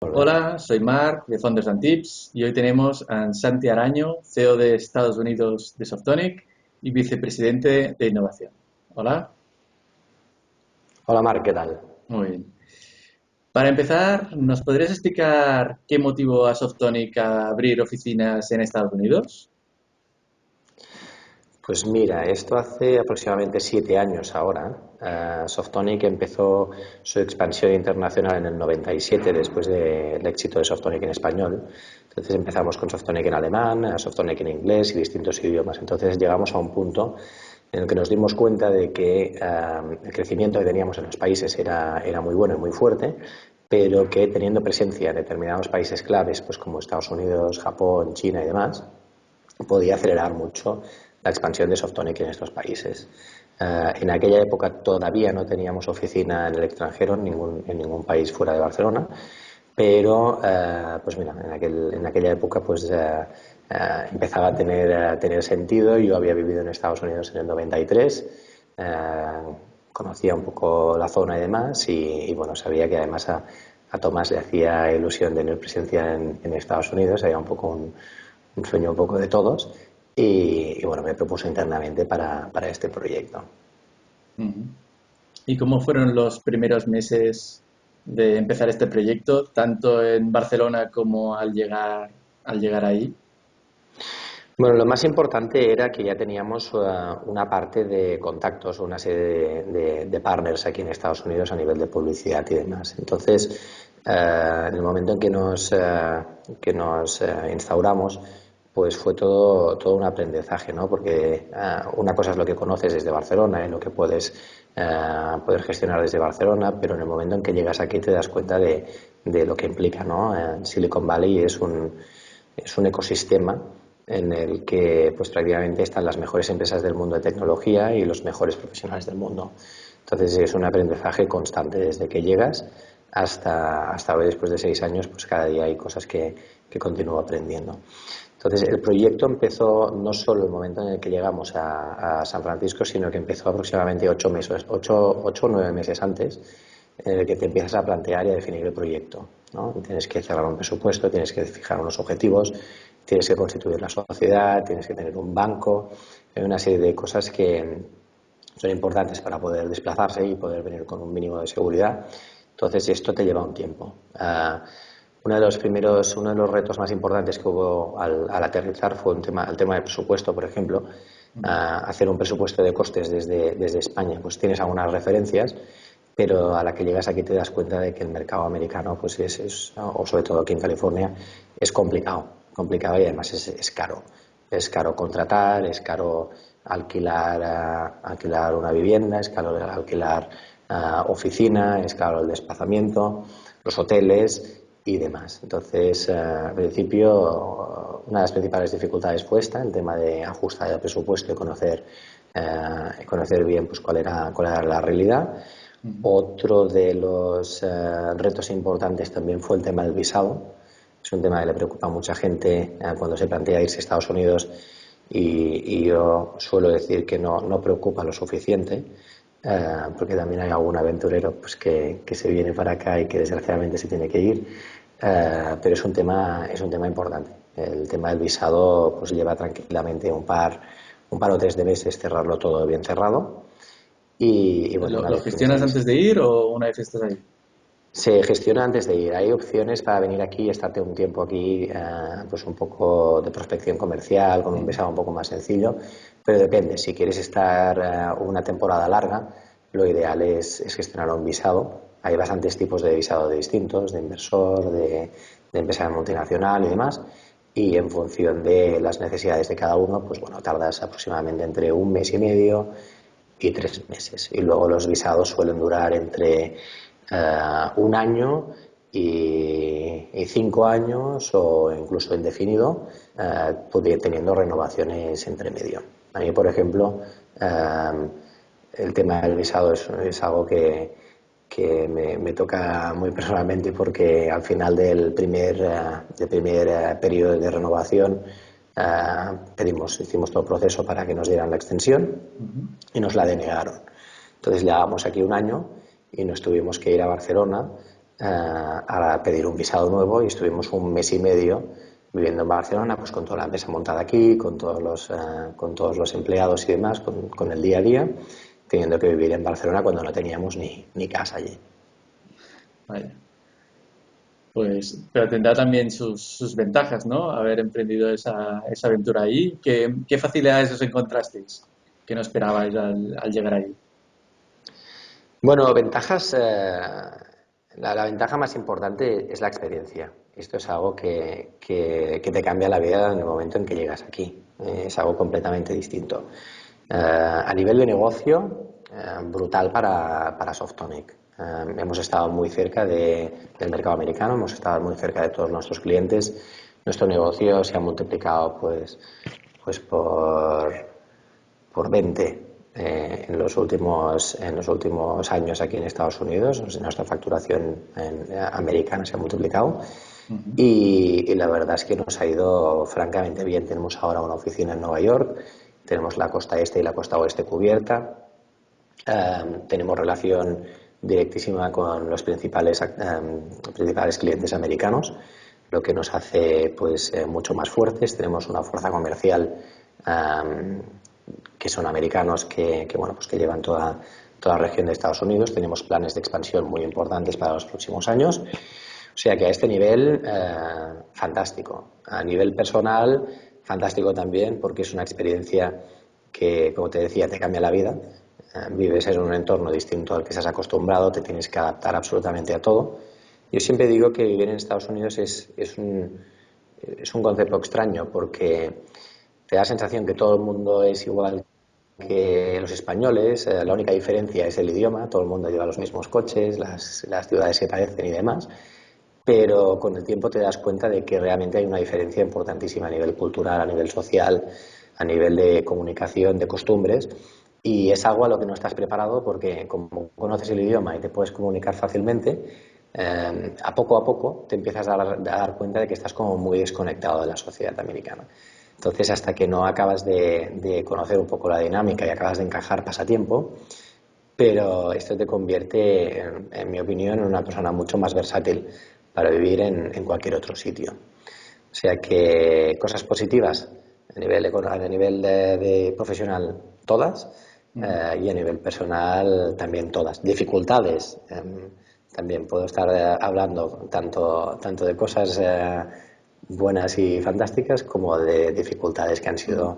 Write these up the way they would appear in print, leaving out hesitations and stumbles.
Molt bé. Hola, soy Marc de Founders and Tips y hoy tenemos a Santi Araño, CEO de Estados Unidos de Softonic y vicepresidente de innovación. Hola, Hola Marc, ¿qué tal? muy bien. Para empezar, ¿nos podrías explicar qué motivó a Softonic a abrir oficinas en Estados Unidos? Pues mira, esto hace aproximadamente 7 años ahora. Softonic empezó su expansión internacional en el 97 después del éxito de Softonic en español. Entonces empezamos con Softonic en alemán, Softonic en inglés y distintos idiomas. Entonces llegamos a un punto en el que nos dimos cuenta de que el crecimiento que teníamos en los países era muy bueno y muy fuerte, pero que teniendo presencia en determinados países claves, pues como Estados Unidos, Japón, China y demás, podía acelerar mucho la expansión de Softonic en estos países. En aquella época todavía no teníamos oficina en el extranjero, en ningún país fuera de Barcelona, pero pues mira, en aquella época pues empezaba a tener sentido. Yo había vivido en Estados Unidos en el 93, conocía un poco la zona y demás, y bueno, sabía que además a Tomás le hacía ilusión tener presencia en Estados Unidos, era un poco un sueño un poco de todos, y bueno, me propuse internamente para este proyecto. Ujú. ¿Y cómo fueron los primeros meses de empezar este proyecto, tanto en Barcelona como al llegar ahí? Bueno, lo más importante era que ya teníamos una parte de contactos, una serie de partners aquí en Estados Unidos a nivel de publicidad y demás. Entonces, en el momento en que nos instauramos, pues fue todo un aprendizaje, ¿no? Porque una cosa es lo que conoces desde Barcelona y lo que puedes poder gestionar desde Barcelona, pero en el momento en que llegas aquí te das cuenta de lo que implica, ¿no? Silicon Valley es un ecosistema en el que pues prácticamente están las mejores empresas del mundo de tecnología y los mejores profesionales del mundo. Entonces es un aprendizaje constante desde que llegas hasta hoy, después de 6 años, pues cada día hay cosas que continúo aprendiendo. Entonces el proyecto empezó no solo el momento en el que llegamos a San Francisco, sino que empezó aproximadamente 8 meses, 8 o 9 meses antes, en el que te empiezas a plantear y a definir el proyecto, ¿no? Tienes que cerrar un presupuesto, tienes que fijar unos objetivos, tienes que constituir la sociedad, tienes que tener un banco, hay una serie de cosas que son importantes para poder desplazarse y poder venir con un mínimo de seguridad. Entonces esto te lleva un tiempo. Uno de los retos más importantes que hubo al aterrizar fue el tema del presupuesto, por ejemplo. Hacer un presupuesto de costes desde España, pues tienes algunas referencias, pero a la que llegas aquí te das cuenta de que el mercado americano, pues o sobre todo aquí en California, es complicado y además es caro. Es caro contratar, es caro alquilar una vivienda, es caro alquilar oficina, es caro el desplazamiento, los hoteles y demás. Entonces, al principio, una de las principales dificultades fue el tema de ajustar el presupuesto y conocer bien pues, cuál era la realidad. Ujú. Otro de los retos importantes también fue el tema del visado. Es un tema que le preocupa a mucha gente cuando se plantea irse a Estados Unidos, y yo suelo decir que no preocupa lo suficiente, porque también hay algún aventurero pues, que se viene para acá y que desgraciadamente se tiene que ir, pero es un tema importante. El tema del visado pues lleva tranquilamente un par o tres de meses cerrarlo todo bien cerrado, y bueno, ¿Lo, una lo vez tienes gestionas el antes de ir o una vez estás ahí? se gestiona antes de ir. Hay opciones para venir aquí y estarte un tiempo aquí, pues un poco de prospección comercial, con un Ujú. visado un poco más sencillo, pero depende. Si quieres estar una temporada larga, lo ideal es gestionar un visado. Hay bastantes tipos de visado distintos, de inversor, de empresa multinacional y demás. Y en función de las necesidades de cada uno, pues bueno, tardas aproximadamente entre un mes y medio y 3 meses. Y luego los visados suelen durar entre un año y 5 años o incluso indefinido, teniendo renovaciones entre medio. A mí, por ejemplo, el tema del visado es algo que me toca muy personalmente, porque al final del primer periodo de renovación hicimos todo el proceso para que nos dieran la extensión Ujú. y nos la denegaron. Entonces llevábamos aquí un año y nos tuvimos que ir a Barcelona a pedir un visado nuevo y estuvimos un mes y medio viviendo en Barcelona, pues con toda la empresa montada aquí, con todos los empleados y demás, con el día a día, teniendo que vivir en Barcelona cuando no teníamos ni casa allí. Vaya. Pues, pero tendrá también sus ventajas, ¿no? Haber emprendido esa aventura ahí. ¿Qué facilidades os encontrasteis que no esperabais al llegar ahí? Bueno, ventajas. La ventaja más importante es la experiencia. Esto es algo que te cambia la vida en el momento en que llegas aquí. Es algo completamente distinto. A nivel de negocio, brutal para Softonic. Hemos estado muy cerca del mercado americano, hemos estado muy cerca de todos nuestros clientes. Nuestro negocio se ha multiplicado pues por 20 en los últimos años aquí en Estados Unidos. Nuestra facturación americana se ha multiplicado Ujú. y la verdad es que nos ha ido francamente bien. Tenemos ahora una oficina en Nueva York, tenemos la costa este y la costa oeste cubierta, tenemos relación directísima con los principales clientes americanos, lo que nos hace pues mucho más fuertes. Tenemos una fuerza comercial que son americanos bueno, pues que llevan toda la región de Estados Unidos. Tenemos planes de expansión muy importantes para los próximos años. O sea que a este nivel, fantástico. A nivel personal, fantástico también, porque es una experiencia que, como te decía, te cambia la vida. Vives en un entorno distinto al que estás acostumbrado, te tienes que adaptar absolutamente a todo. Yo siempre digo que vivir en Estados Unidos es un concepto extraño, porque te da la sensación que todo el mundo es igual que los españoles. La única diferencia es el idioma, todo el mundo lleva los mismos coches, las ciudades se parecen y demás, pero con el tiempo te das cuenta de que realmente hay una diferencia importantísima a nivel cultural, a nivel social, a nivel de comunicación, de costumbres, y es algo a lo que no estás preparado porque como conoces el idioma y te puedes comunicar fácilmente, a poco te empiezas a dar cuenta de que estás como muy desconectado de la sociedad americana. Entonces, hasta que no acabas de conocer un poco la dinámica y acabas de encajar, pasa tiempo, pero esto te convierte, en mi opinión, en una persona mucho más versátil para vivir en cualquier otro sitio. O sea que cosas positivas a nivel de profesional todas, Ujú. y a nivel personal también todas. Dificultades, también puedo estar hablando tanto de cosas buenas y fantásticas como de dificultades que han hecho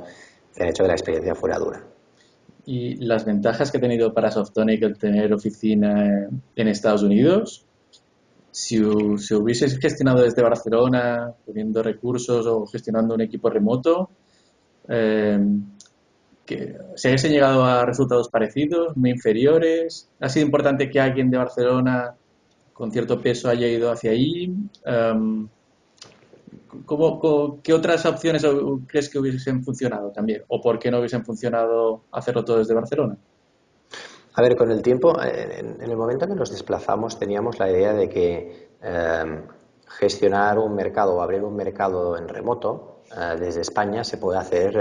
que la experiencia fuera dura. Y las ventajas que ha tenido para Softonic el tener oficina en Estados Unidos, si hubieses gestionado desde Barcelona, poniendo recursos o gestionando un equipo remoto, eh, ¿se hubiesen llegado a resultados parecidos, muy inferiores? ¿Ha sido importante que alguien de Barcelona con cierto peso haya ido hacia ahí? ¿Qué otras opciones crees que hubiesen funcionado también? ¿O por qué no hubiesen funcionado hacerlo todo desde Barcelona? A ver, con el tiempo, en el momento en que nos desplazamos, teníamos la idea de que gestionar un mercado o abrir un mercado en remoto desde España se puede hacer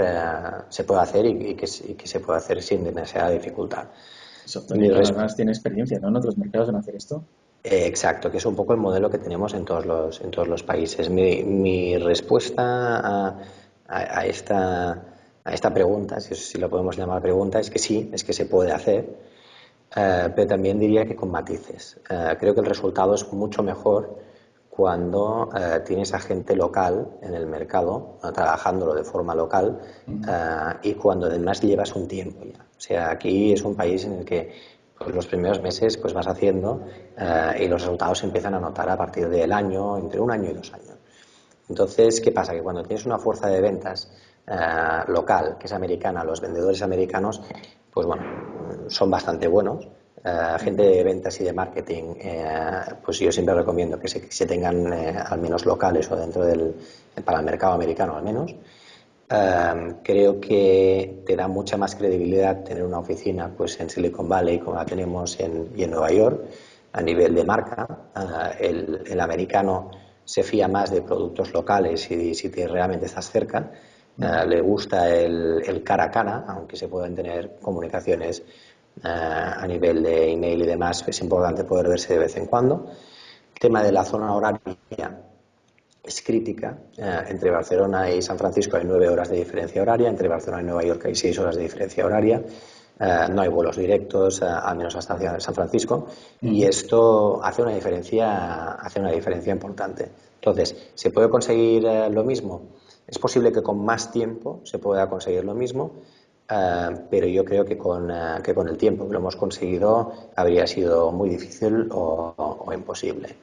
y que se puede hacer sin demasiada dificultad. Mi Softonic resp- además tiene experiencia, ¿no? En otros mercados en hacer esto. Exacto, que es un poco el modelo que tenemos en todos los países. Mi respuesta a esta pregunta, si lo podemos llamar pregunta, es que sí, es que se puede hacer, pero también diría que con matices. Creo que el resultado es mucho mejor cuando tienes a gente local en el mercado, trabajándolo de forma local, Ujú. y cuando además llevas un tiempo ya. O sea, aquí es un país en el que pues, los primeros meses pues vas haciendo, y los resultados se empiezan a notar a partir del año, entre un año y 2 años. Entonces, ¿qué pasa? Que cuando tienes una fuerza de ventas local, que es americana, los vendedores americanos, pues bueno, son bastante buenos. Gente de ventas y de marketing, pues yo siempre recomiendo que se tengan al menos locales o para el mercado americano al menos. Creo que te da mucha más credibilidad tener una oficina pues en Silicon Valley como la tenemos y en Nueva York a nivel de marca. El americano se fía más de productos locales y si realmente estás cerca. Ujú. Le gusta el cara a cara, aunque se pueden tener comunicaciones a nivel de email y demás, es importante poder verse de vez en cuando. tema de la zona horaria es crítica. Entre Barcelona y San Francisco hay 9 horas de diferencia horaria, entre Barcelona y Nueva York hay 6 horas de diferencia horaria. No hay vuelos directos, al menos hasta San Francisco, y esto hace una diferencia importante. Entonces, ¿se puede conseguir lo mismo? Es posible que con más tiempo se pueda conseguir lo mismo, pero yo creo que con el tiempo que lo hemos conseguido habría sido muy difícil o imposible.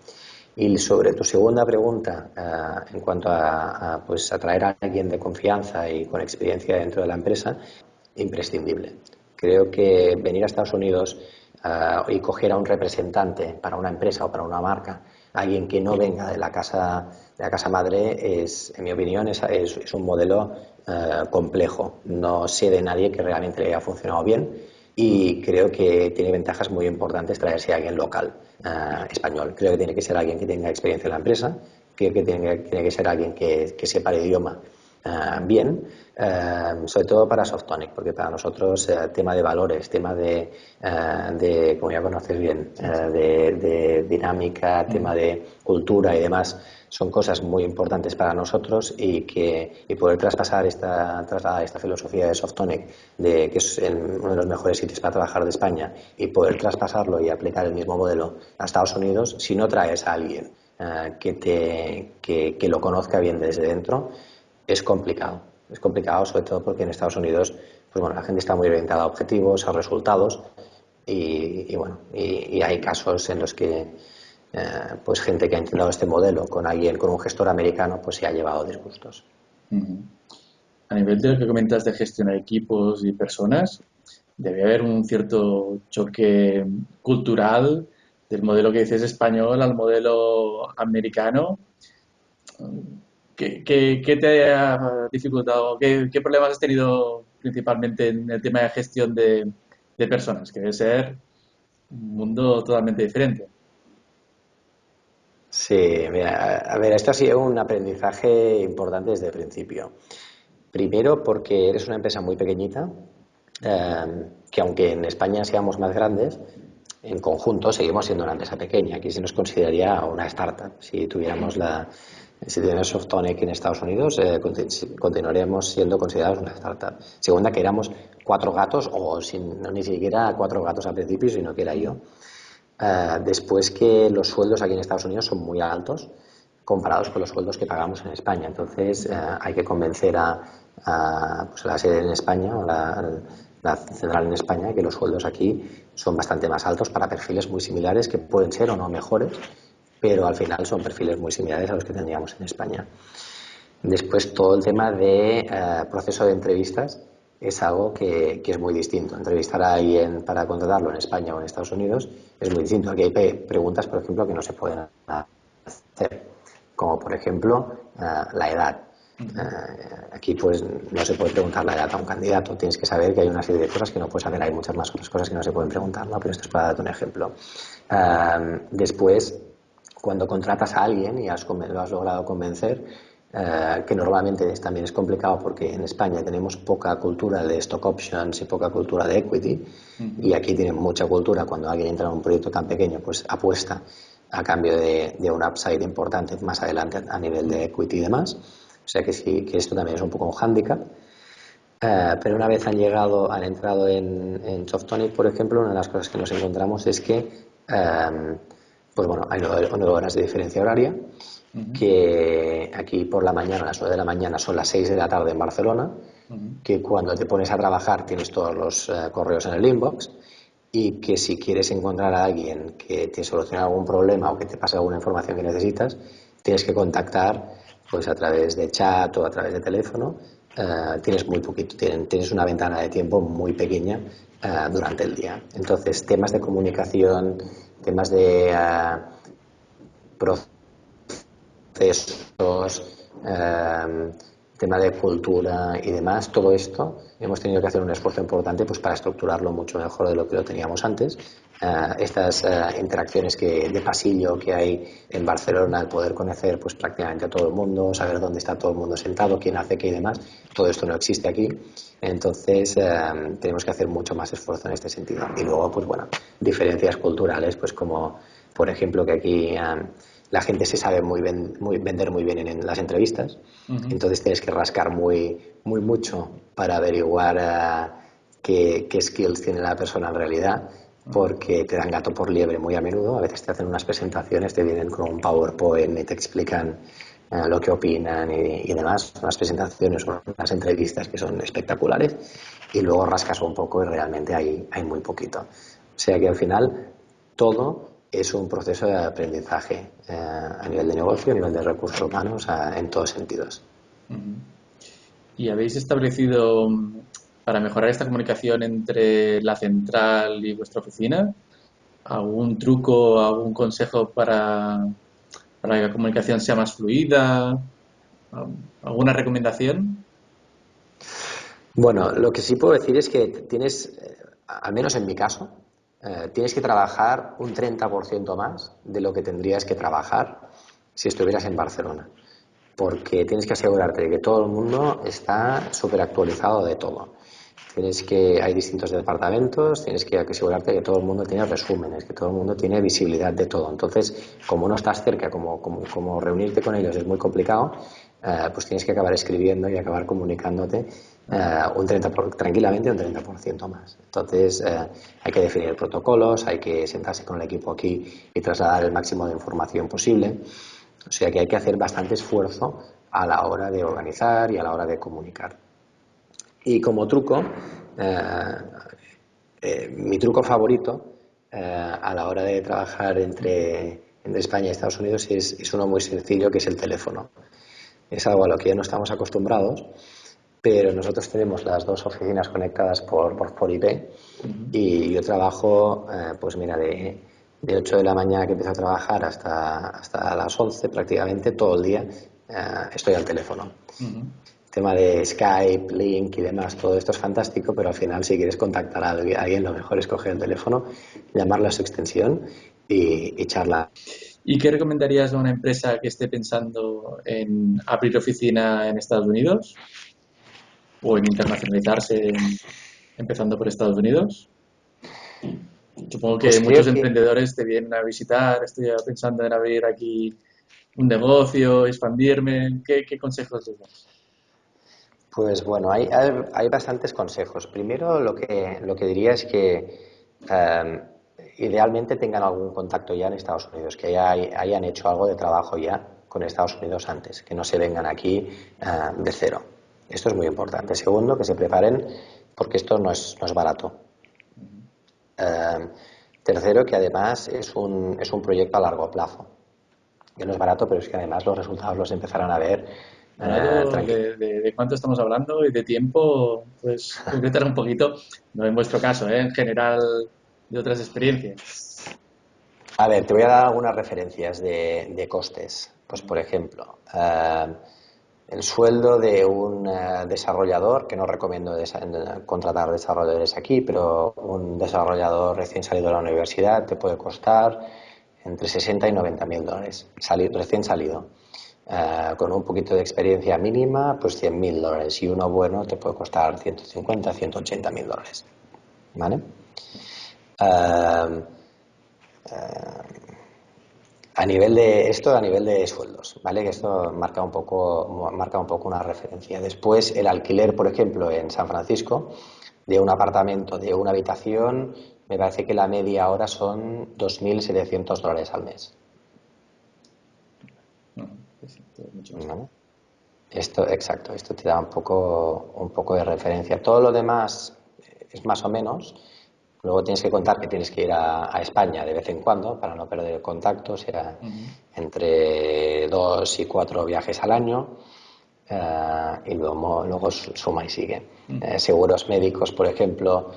Y sobre tu segunda pregunta, en cuanto a pues atraer a alguien de confianza y con experiencia dentro de la empresa, imprescindible. Creo que venir a Estados Unidos y coger a un representante para una empresa o para una marca, alguien que no venga de la casa madre, en mi opinión, es un modelo complejo. No sé de nadie que realmente le haya funcionado bien y creo que tiene ventajas muy importantes traerse a alguien local, español. Creo que tiene que ser alguien que tenga experiencia en la empresa, creo que tiene que ser alguien que sepa el idioma bien, sobre todo para Softonic, porque para nosotros tema de valores, tema como ya conoces bien, de dinámica, tema de cultura y demás, son cosas muy importantes para nosotros y poder trasladar esta filosofía de Softonic, que es uno de los mejores sitios para trabajar de España, y poder traspasarlo y aplicar el mismo modelo a Estados Unidos, si no traes a alguien que lo conozca bien desde dentro, es complicado. Es complicado, sobre todo porque en Estados Unidos, pues bueno, la gente está muy orientada a objetivos, a resultados, y hay casos en los que pues gente que ha intentado este modelo con un gestor americano, pues se ha llevado disgustos. A nivel de lo que comentas de gestionar equipos y personas, debe haber un cierto choque cultural del modelo que dices español al modelo americano. ¿Qué te ha dificultado? ¿Qué problemas has tenido principalmente en el tema de gestión de personas? Que debe ser un mundo totalmente diferente. Sí, mira, a ver, esto ha sido un aprendizaje importante desde el principio. Primero porque eres una empresa muy pequeñita, que aunque en España seamos más grandes, en conjunto seguimos siendo una empresa pequeña. Aquí se nos consideraría una startup. Si tuviéramos Softonic en Estados Unidos, continuaríamos siendo considerados una startup. Segunda, que éramos 4 gatos, no, ni siquiera 4 gatos al principio, sino que era yo. Después, que los sueldos aquí en Estados Unidos son muy altos comparados con los sueldos que pagamos en España. Entonces hay que convencer pues, a la sede en España o la central en España, que los sueldos aquí son bastante más altos para perfiles muy similares, que pueden ser o no mejores, pero al final son perfiles muy similares a los que tendríamos en España. Después, todo el tema de proceso de entrevistas es algo que es muy distinto. Entrevistar a alguien para contratarlo en España o en Estados Unidos es muy distinto. Aquí hay preguntas, por ejemplo, que no se pueden hacer, como por ejemplo la edad. Aquí pues no se puede preguntar la edad a un candidato. Tienes que saber que hay una serie de cosas que no puedes saber. Hay muchas más otras cosas que no se pueden preguntar, ¿no? Pero esto es para darte un ejemplo. Después, cuando contratas a alguien y lo has logrado convencer, que normalmente también es complicado porque en España tenemos poca cultura de stock options y poca cultura de equity, y aquí tienen mucha cultura. Cuando alguien entra en un proyecto tan pequeño, pues apuesta a cambio de un upside importante más adelante a nivel de equity y demás. O sea que sí, que esto también es un poco un hándicap. Pero una vez han entrado en Softonic, por ejemplo, una de las cosas que nos encontramos es que pues bueno, hay 9 horas de diferencia horaria, que aquí por la mañana, a las 9 de la mañana, son las 6 de la tarde en Barcelona, que cuando te pones a trabajar tienes todos los correos en el inbox, y que si quieres encontrar a alguien que te solucione algún problema o que te pase alguna información que necesitas, tienes que contactar pues a través de chat o a través de teléfono. Tienes muy poquito, tienes una ventana de tiempo muy pequeña durante el día. Entonces, temas de comunicación, temas de procesos, tema de cultura y demás, todo esto hemos tenido que hacer un esfuerzo importante pues para estructurarlo mucho mejor de lo que lo teníamos antes. Estas interacciones de pasillo que hay en Barcelona, el poder conocer pues prácticamente a todo el mundo, saber dónde está todo el mundo sentado, quién hace qué y demás, todo esto no existe aquí. Entonces tenemos que hacer mucho más esfuerzo en este sentido. Y luego, pues bueno, diferencias culturales, pues como por ejemplo que aquí la gente se sabe vender muy bien en las entrevistas, Ujú. entonces tienes que rascar muy mucho para averiguar qué skills tiene la persona en realidad, Ujú. porque te dan gato por liebre muy a menudo. A veces te hacen unas presentaciones, te vienen con un PowerPoint y te explican lo que opinan y demás. Unas presentaciones o unas entrevistas que son espectaculares, y luego rascas un poco y realmente hay muy poquito. O sea que al final todo es un proceso de aprendizaje a nivel de negocio, a nivel de recursos humanos, en todos sentidos. Ujú. ¿Y habéis establecido, para mejorar esta comunicación entre la central y vuestra oficina, algún truco, algún consejo para que la comunicación sea más fluida? ¿Alguna recomendación? Bueno, lo que sí puedo decir es que tienes, al menos en mi caso, tienes que trabajar un 30% más de lo que tendrías que trabajar si estuvieras en Barcelona, porque tienes que asegurarte de que todo el mundo está súper actualizado de todo. Hay distintos departamentos, tienes que asegurarte que todo el mundo tiene resúmenes, que todo el mundo tiene visibilidad de todo. Entonces, como no estás cerca, como reunirte con ellos es muy complicado, pues tienes que acabar escribiendo y acabar comunicándote tranquilamente un 30% más. Entonces, hay que definir protocolos, hay que sentarse con el equipo aquí y trasladar el máximo de información posible. O sea que hay que hacer bastante esfuerzo a la hora de organizar y a la hora de comunicar. Y como truco, eh, mi truco favorito a la hora de trabajar entre España y Estados Unidos es uno muy sencillo, que es el teléfono. Es algo a lo que ya no estamos acostumbrados, pero nosotros tenemos las dos oficinas conectadas por IP, Ujú. y yo trabajo, pues mira, de 8 de la mañana que empiezo a trabajar hasta las 11 prácticamente todo el día, estoy al teléfono. Ujú. Tema de Skype, Link y demás, todo esto es fantástico, pero al final si quieres contactar a alguien, lo mejor es coger el teléfono, llamarle a su extensión y charlar. ¿Y qué recomendarías a una empresa que esté pensando en abrir oficina en Estados Unidos o en internacionalizarse, empezando por Estados Unidos? Supongo que Pues creo muchos que, emprendedores te vienen a visitar, estoy pensando en abrir aquí un negocio, expandirme. ¿Qué consejos les das? pues bueno, hay bastantes consejos. Primero, lo que diría es que idealmente tengan algún contacto ya en Estados Unidos, que hayan hecho algo de trabajo ya con Estados Unidos antes, que no se vengan aquí de cero. Esto es muy importante. Segundo, que se preparen, porque esto no es barato. Eh, Tercero, que además es un proyecto a largo plazo. Que no es barato, pero es que además los resultados los empezarán a ver Barato, tranquilo. de cuánto estamos hablando y de tiempo, pues concretar un poquito, no en vuestro caso, en general de otras experiencias. A ver, te voy a dar algunas referencias de costes. Pues, por ejemplo, el sueldo de un desarrollador, que no recomiendo contratar desarrolladores aquí, pero un desarrollador recién salido de la universidad te puede costar entre 60 y 90 mil dólares, recién salido. Con un poquito de experiencia mínima, pues 100 mil dólares. Y uno bueno te puede costar 150, 180 mil dólares. ¿Vale? Eh, a nivel de sueldos, ¿vale? Que esto marca un poco una referencia. Después, el alquiler, por ejemplo, en San Francisco, de un apartamento de una habitación, me parece que la media ahora son 2.700 dólares al mes, No, pues sí, todo es mucho más caro. ¿vale? Exacto, esto te da un poco de referencia. Todo lo demás es más o menos. Luego tienes que contar que tienes que ir a España de vez en cuando para no perder el contacto, será Ujú. entre 2 y 4 viajes al año, y luego suma y sigue. Ujú. Seguros médicos, por ejemplo.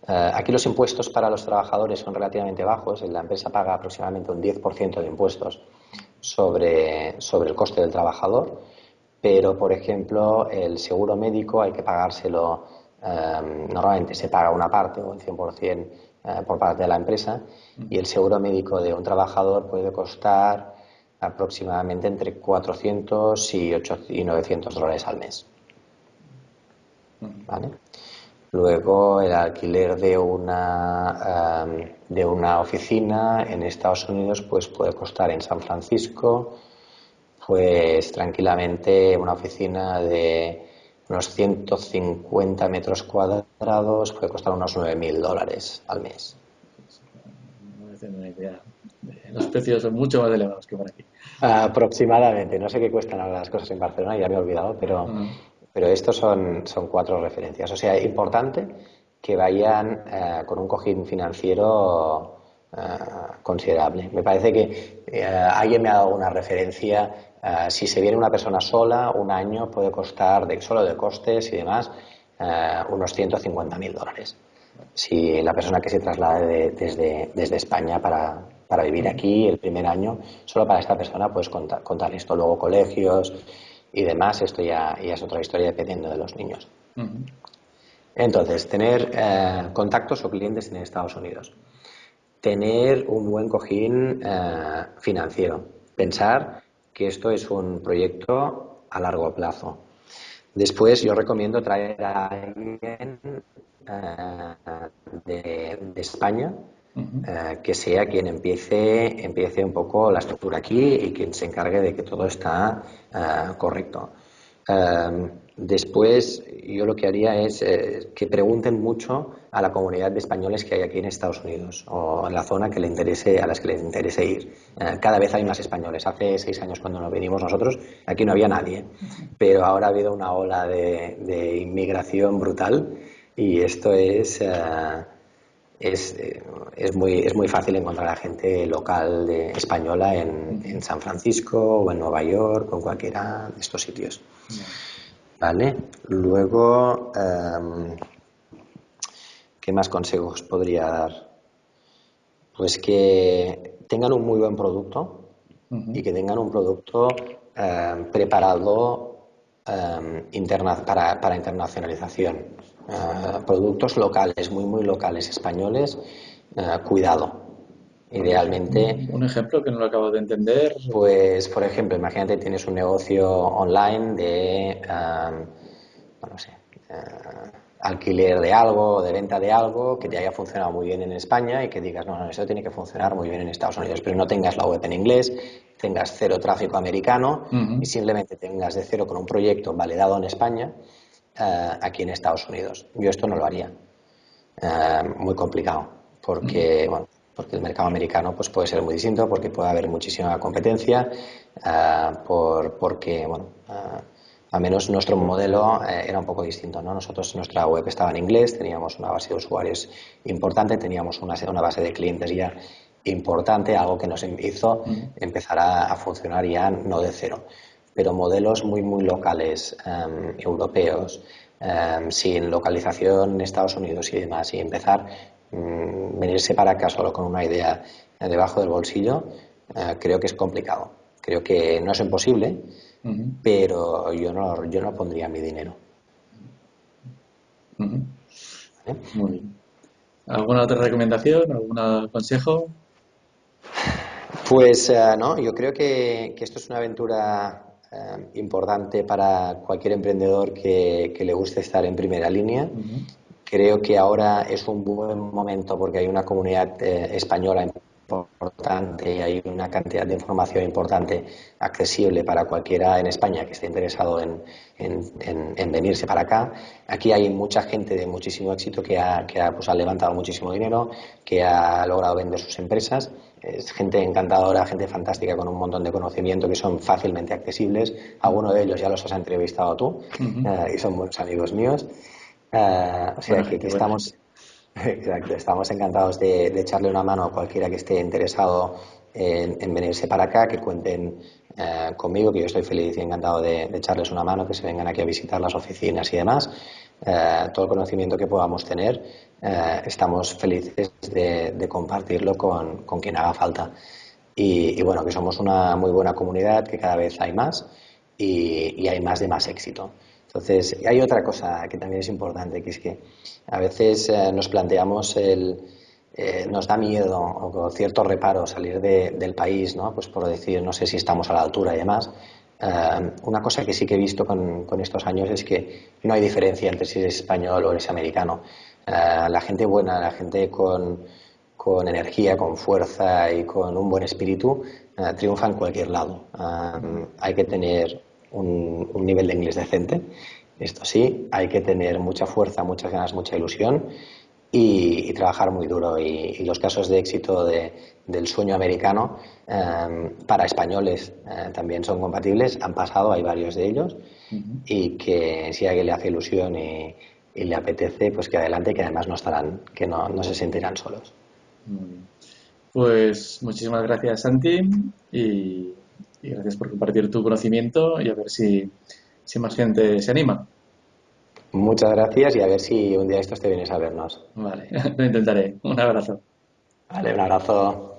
Aquí los impuestos para los trabajadores son relativamente bajos. La empresa paga aproximadamente un 10% de impuestos sobre el coste del trabajador, pero, por ejemplo, el seguro médico hay que pagárselo, normalmente se paga una parte o el 100% por parte de la empresa, y Ujú. el seguro médico de un trabajador puede costar aproximadamente entre 400 y 900 dólares al mes, Ujú. ¿vale? Luego el alquiler de una oficina en Estados Unidos pues puede costar en San Francisco pues tranquilamente una oficina de unos 150 metros cuadrados puede costar unos $9.000 al mes. No me hacen una idea. Los precios son mucho más elevados que por aquí. Aproximadamente, no sé qué cuestan ahora las cosas en Barcelona, ya me he olvidado, Ah, pero estos son cuatro referencias. O sea, es importante que vayan con un cojín financiero considerable. Me parece que alguien me ha dado una referencia. Si se viene una persona sola, un año puede costar, solo de costes y demás, unos $150.000. Si la persona que se traslade desde España para vivir ujú, aquí el primer año, solo para esta persona puedes contar esto. Luego colegios y demás, esto ya es otra historia dependiendo de los niños. ujú. Entonces, tener contactos o clientes en Estados Unidos. Tener un buen cojín financiero. Pensar que esto es un proyecto a largo plazo. Después yo recomiendo traer a alguien de España Ujú. que sea quien empiece un poco la estructura aquí y quien se encargue de que todo está correcto. Después, yo lo que haría es que pregunten mucho a la comunidad de españoles que hay aquí en Estados Unidos o en la zona que le interese, a las que les interese ir. Cada vez hay más españoles. Hace 6 años cuando nos vinimos nosotros, aquí no había nadie, pero ahora ha habido una ola de inmigración brutal y esto es, eh, es muy fácil encontrar a gente local española en Ujú. San Francisco o en Nueva York o en cualquiera de estos sitios. Vale. ¿Vale? Luego, ¿qué más consejos podría dar? Pues que tengan un muy buen producto y Ujú. que tengan un producto preparado para internacionalización. Productos locales, muy, muy locales, españoles, cuidado. Idealmente, Un ejemplo que no lo acabo de entender. pues, por ejemplo, imagínate tienes un negocio online de, no sé, alquiler de algo, de venta de algo que te haya funcionado muy bien en España y que digas, no, no, eso tiene que funcionar muy bien en Estados Unidos, pero no tengas la web en inglés, tengas cero tráfico americano y Ujú, simplemente tengas de cero con un proyecto validado en España, aquí en Estados Unidos. Yo esto no lo haría. Muy complicado, ujú, porque, bueno, porque el mercado americano pues, puede ser muy distinto, porque puede haber muchísima competencia, porque, bueno, al menos nuestro modelo era un poco distinto, ¿no? Nosotros, nuestra web estaba en inglés, teníamos una base de usuarios importante, teníamos una base de clientes ya importante, algo que nos hizo ujú. empezar a funcionar ya no de cero, pero modelos muy, muy locales, europeos, sin localización en Estados Unidos y demás, y empezar venirse para acá solo con una idea debajo del bolsillo, creo que es complicado. Creo que no es imposible, Ujú, pero yo no pondría mi dinero. ujú. ¿Vale? Muy bien. ¿Alguna otra recomendación? ¿Algún consejo? Pues no, yo creo que esto es una aventura importante para cualquier emprendedor que le guste estar en primera línea. Ujú, Creo que ahora es un buen momento porque hay una comunidad española importante y hay una cantidad de información importante accesible para cualquiera en España que esté interesado en venirse para acá. Aquí hay mucha gente de muchísimo éxito pues, ha levantado muchísimo dinero, que ha logrado vender sus empresas. Es gente encantadora, gente fantástica con un montón de conocimiento que son fácilmente accesibles. Algunos de ellos ya los has entrevistado tú ujú. y son buenos amigos míos. O sea Buena gente, buena gente. estamos, exacto, estamos encantados de echarle una mano a cualquiera que esté interesado en venirse para acá, que cuenten conmigo, que yo estoy feliz y encantado de echarles una mano, que se vengan aquí a visitar las oficinas y demás. Todo el conocimiento que podamos tener, estamos felices de compartirlo con quien haga falta. Y bueno, que somos una muy buena comunidad, que cada vez hay más y hay más de más éxito. Entonces, hay otra cosa que también es importante, que es que a veces nos planteamos nos da miedo o cierto reparo salir del país, ¿no? Pues por decir, no sé si estamos a la altura y demás. Una cosa que sí que he visto con estos años es que no hay diferencia entre si eres español o eres americano. La gente buena, la gente con energía, con fuerza y con un buen espíritu, triunfa en cualquier lado. Hay que tener un nivel de inglés decente, esto sí, hay que tener mucha fuerza, muchas ganas, mucha ilusión y trabajar muy duro. Y los casos de éxito del sueño americano para españoles también son compatibles, han pasado, hay varios de ellos, Ujú. y que si a alguien le hace ilusión y le apetece, pues que adelante, que además no estarán, que no se sentirán solos. Muy bien. Pues muchísimas gracias, Santi, y gracias por compartir tu conocimiento y a ver si más gente se anima. Muchas gracias y a ver si un día estos te vienes a vernos. Vale, lo intentaré. Un abrazo. Vale, un abrazo.